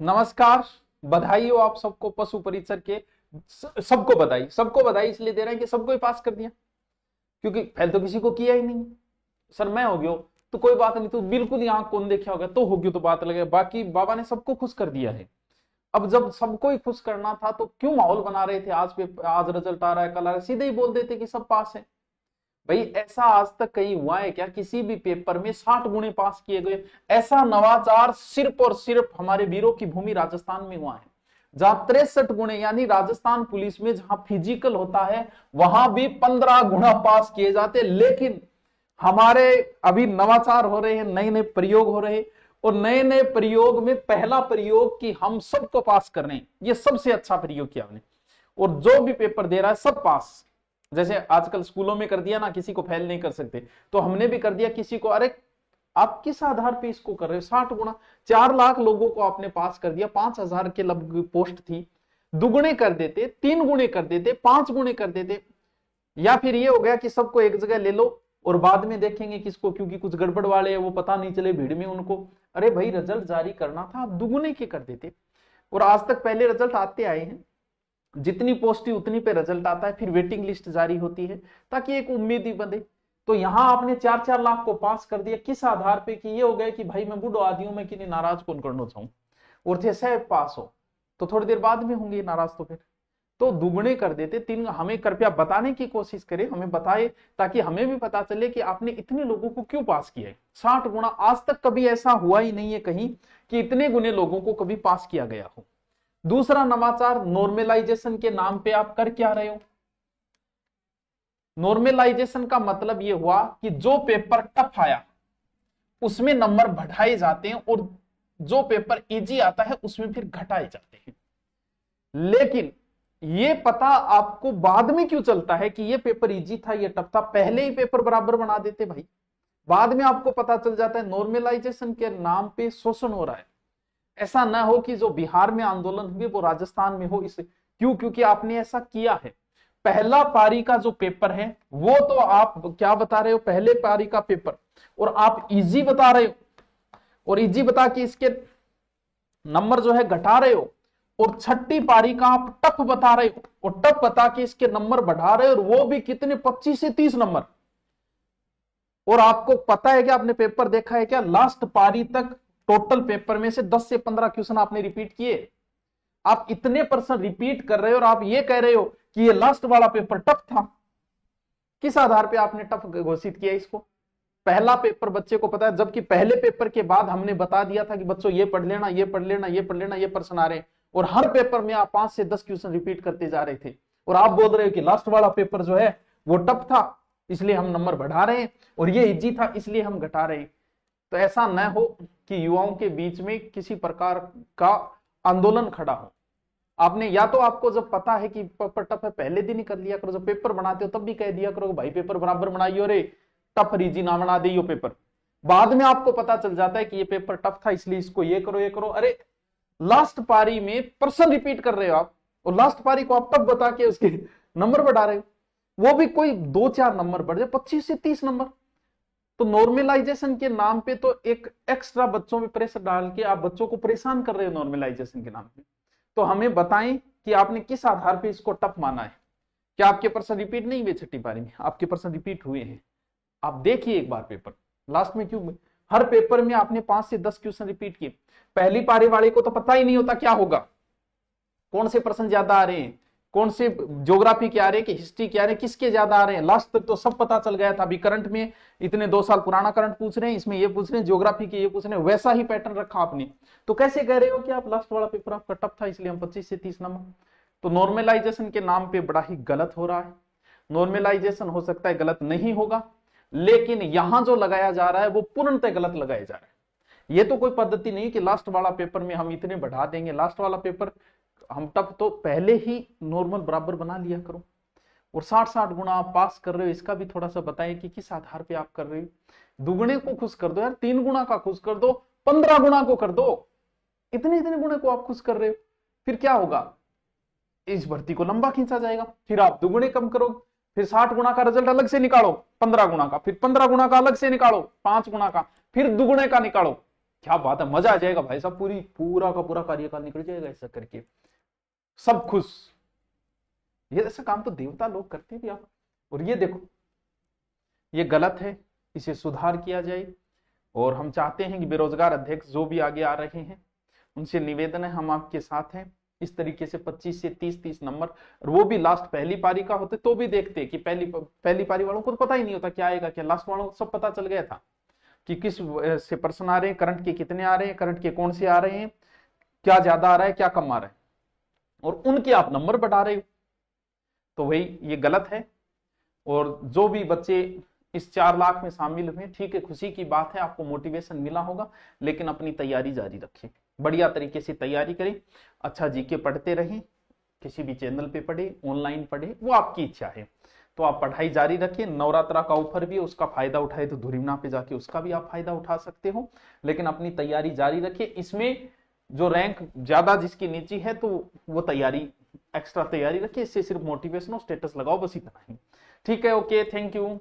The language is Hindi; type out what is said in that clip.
नमस्कार। बधाई हो आप सबको पशु परिसर के। सबको बधाई इसलिए दे रहे हैं कि सबको ही पास कर दिया, क्योंकि पहले तो किसी को किया ही नहीं। सर मैं हो गया तो कोई बात नहीं, तो बिल्कुल यहाँ कौन देखा होगा तो हो गया तो बात लगे, बाकी बाबा ने सबको खुश कर दिया है। अब जब सबको ही खुश करना था तो क्यों माहौल बना रहे थे? आज रिजल्ट आ रहा है, कल आ रहा है, सीधे ही बोल देते कि सब पास है। भाई ऐसा आज तक कहीं हुआ है क्या? किसी भी पेपर में 60 गुणे पास किए गए? ऐसा नवाचार सिर्फ और सिर्फ हमारे वीरों की भूमि राजस्थान में हुआ है, जहां 63 गुणे, यानी राजस्थान पुलिस में जहां फिजिकल होता है वहां भी 15 गुना पास किए जाते। लेकिन हमारे अभी नवाचार हो रहे हैं, नए नए प्रयोग हो रहे हैं, और नए नए प्रयोग में पहला प्रयोग कि हम सबको पास कर रहे हैं, ये सबसे अच्छा प्रयोग किया हमने। और जो भी पेपर दे रहा है सब पास। जैसे आजकल स्कूलों में कर दिया ना, किसी को फेल नहीं कर सकते, तो हमने भी कर दिया किसी को। अरे आप किस आधार पे इसको कर रहे हो? 60 गुना, 4 लाख लोगों को आपने पास कर दिया, 5,000 के लगभग पोस्ट थी। दुगुने कर देते, 3 गुणे कर देते, 5 गुणे कर देते, या फिर ये हो गया कि सबको एक जगह ले लो और बाद में देखेंगे किसको, क्योंकि कुछ गड़बड़ वाले हैं वो पता नहीं चले भीड़ में उनको। अरे भाई रिजल्ट जारी करना था, आप दुगुने के कर देते। और आज तक पहले रिजल्ट आते आए हैं, जितनी पोस्ट ही उतनी पे रिजल्ट आता है, फिर वेटिंग लिस्ट जारी होती है ताकि एक उम्मीद ही बने। तो यहां आपने 4-4 लाख को पास कर दिया, किस आधार पे? कि ये हो गया कि भाई मैं बूढ़ो आदि हूं, मैं कि नहीं नाराज कौन करना चाहूं, और थे सह पास हो तो थोड़ी देर बाद में होंगे नाराज, तो फिर तो दुगने कर देते। 3 हमें कृपया बताने की कोशिश करें, हमें बताए ताकि हमें भी पता चले कि आपने इतने लोगों को क्यों पास किया है। 60 गुना आज तक कभी ऐसा हुआ ही नहीं है कहीं कि इतने गुने लोगों को कभी पास किया गया हो। दूसरा नवाचार, नॉर्मलाइजेशन के नाम पे आप कर क्या रहे हो? नॉर्मलाइजेशन का मतलब यह हुआ कि जो पेपर टफ आया उसमें नंबर बढ़ाए जाते हैं, और जो पेपर इजी आता है उसमें फिर घटाए जाते हैं। लेकिन ये पता आपको बाद में क्यों चलता है कि ये पेपर इजी था, ये टफ था? पहले ही पेपर बराबर बना देते भाई, बाद में आपको पता चल जाता है। नॉर्मलाइजेशन के नाम पे शोषण हो रहा है। ऐसा ना हो कि जो बिहार में आंदोलन हुए वो राजस्थान में हो। इसे क्यों? क्योंकि आपने ऐसा किया है। पहला पारी का जो पेपर है वो तो आप क्या बता रहे हो, पहले पारी का पेपर, और आप इजी बता रहे हो, और इजी बता के इसके नंबर जो है घटा रहे हो। और छठी पारी का आप टफ बता रहे हो, और टफ बता के इसके नंबर बढ़ा रहे हो, और वो भी कितने, 25 से 30 नंबर। और आपको पता है कि आपने पेपर देखा है क्या, लास्ट पारी तक टोटल पेपर में से 10 से 15 क्वेश्चन आपने रिपीट किए। आप इतने परसेंट रिपीट कर रहे हो और आप ये कह रहे हो कि ये लास्ट वाला पेपर टफ था। किस आधार पे आपने टफ घोषित किया इसको? पहला पेपर बच्चे को पता है, जबकि पहले पेपर के बाद हमने बता दिया था कि बच्चों ये पढ़ लेना, ये पढ़ लेना, ये पढ़ लेना, ये प्रश्न आ रहे हैं, और हर पेपर में आप 5 से 10 क्वेश्चन रिपीट करते जा रहे थे। और आप बोल रहे हो कि लास्ट वाला पेपर जो है वो टफ था इसलिए हम नंबर बढ़ा रहे हैं, और ये इजी था इसलिए हम घटा रहे हैं। तो ऐसा न हो कि युवाओं के बीच में किसी प्रकार का आंदोलन खड़ा हो। आपने या तो, आपको जब पता है कि पेपर टफ है पहले दिन ही कर लिया करो, जब पेपर बनाते हो तब भी कह दिया करो भाई पेपर बराबर बनाइयो रे, टफ रीजी ना बना दे पेपर। बाद में आपको पता चल जाता है कि ये पेपर टफ था इसलिए इसको ये करो ये करो। अरे लास्ट पारी में प्रश्न रिपीट कर रहे हो आप, और लास्ट पारी को आप टफ बता के उसके नंबर बढ़ा रहे हो, वो भी कोई 2-4 नंबर बढ़ जाए, 25 से 30 नंबर। तो नॉर्मलाइजेशन के नाम पे तो एक एक्स्ट्रा बच्चों में प्रेशर डाल के आप बच्चों को परेशान कर रहे हो नॉर्मलाइजेशन के नाम पे। तो हमें बताएं कि आपने किस आधार पे इसको टफ माना है। क्या आपके प्रश्न रिपीट नहीं हुए छठी पारी में? आपके प्रश्न रिपीट हुए हैं। आप देखिए एक बार पेपर, लास्ट में क्यों हर पेपर में आपने 5 से 10 क्वेश्चन रिपीट किए। पहली पारी वाले को तो पता ही नहीं होता क्या होगा, कौन से प्रश्न ज्यादा आ रहे हैं, कौन से ज्योग्राफी के आ रहे हैं कि हिस्ट्री के आ रहे हैं, किसके ज्यादा आ रहे हैं। लास्ट तक तो सब पता चल गया था। अभी करंट में इतने 2 साल पुराना करंट पूछ रहे हैं, इसमें ये पूछ रहे हैं, ज्योग्राफी के ये पूछ रहे हैं, वैसा ही पैटर्न रखा आपने। तो कैसे कह रहे हो कि आप लास्ट वाला पेपर आपका टफ था इसलिए हम 25 से 30 नंबर? तो नॉर्मलाइजेशन के नाम पे बड़ा ही गलत हो रहा है। नॉर्मलाइजेशन हो सकता है गलत नहीं होगा, लेकिन यहां जो लगाया जा रहा है वो पूर्णतः गलत लगाया जा रहा है। ये तो कोई पद्धति नहीं कि लास्ट वाला पेपर में हम इतने बढ़ा देंगे, लास्ट वाला पेपर हम टफ तो पहले ही नॉर्मल बराबर बना लिया करो। और 60-60 गुना आप पास कर रहे हो, इसका भी थोड़ा सा बताएं कि किस आधार पे आप कर रहे हो। दुगुने को खुश कर दो यार, 3 गुना का खुश कर दो, 15 गुना को कर दो। इतने इतने गुणे को आप खुश कर रहे हो, फिर क्या होगा? इस भर्ती को लंबा खींचा जाएगा। फिर आप दुगुने कम करो, फिर 60 गुना का रिजल्ट अलग से निकालो 15 गुना का, फिर 15 गुना का अलग से निकालो 5 गुना का, फिर दुगुने का निकालो। क्या बात है, मजा आ जाएगा भाई साहब, पूरा का पूरा कार्यकाल निकल जाएगा ऐसा करके, सब खुश। ये ऐसा काम तो देवता लोग करते थे आप। और ये देखो, ये गलत है, इसे सुधार किया जाए। और हम चाहते हैं कि बेरोजगार अध्यक्ष जो भी आगे आ रहे हैं, उनसे निवेदन है, हम आपके साथ हैं। इस तरीके से 25 से 30 नंबर, और वो भी लास्ट पहली पारी का होते तो भी देखते कि पहली पारी वालों को तो पता ही नहीं होता क्या आएगा क्या, लास्ट वालों को सब पता चल गया था कि किस से प्रश्न आ रहे हैं, करंट के कितने आ रहे हैं, करंट के कौन से आ रहे हैं, क्या ज्यादा आ रहा है क्या कम आ रहा है, और उनके आप नंबर बढ़ा रहे हो। तो वही ये गलत है। और जो भी बच्चे इस 4 लाख में शामिल हुए, ठीक है, खुशी की बात है, आपको मोटिवेशन मिला होगा, लेकिन अपनी तैयारी जारी रखें, बढ़िया तरीके से तैयारी करें, अच्छा जीके पढ़ते रहें, किसी भी चैनल पे पढ़े, ऑनलाइन पढ़े, वो आपकी इच्छा है। तो आप पढ़ाई जारी रखें। नवरात्रा का ऑफर भी है, उसका फायदा उठाए तो धुरीमना पे जाके उसका भी आप फायदा उठा सकते हो, लेकिन अपनी तैयारी जारी रखिए। इसमें जो रैंक ज्यादा जिसकी नीची है तो वो तैयारी, एक्स्ट्रा तैयारी रखिए, इससे सिर्फ मोटिवेशन और स्टेटस लगाओ, बस इतना ही। ठीक है, ओके, थैंक यू।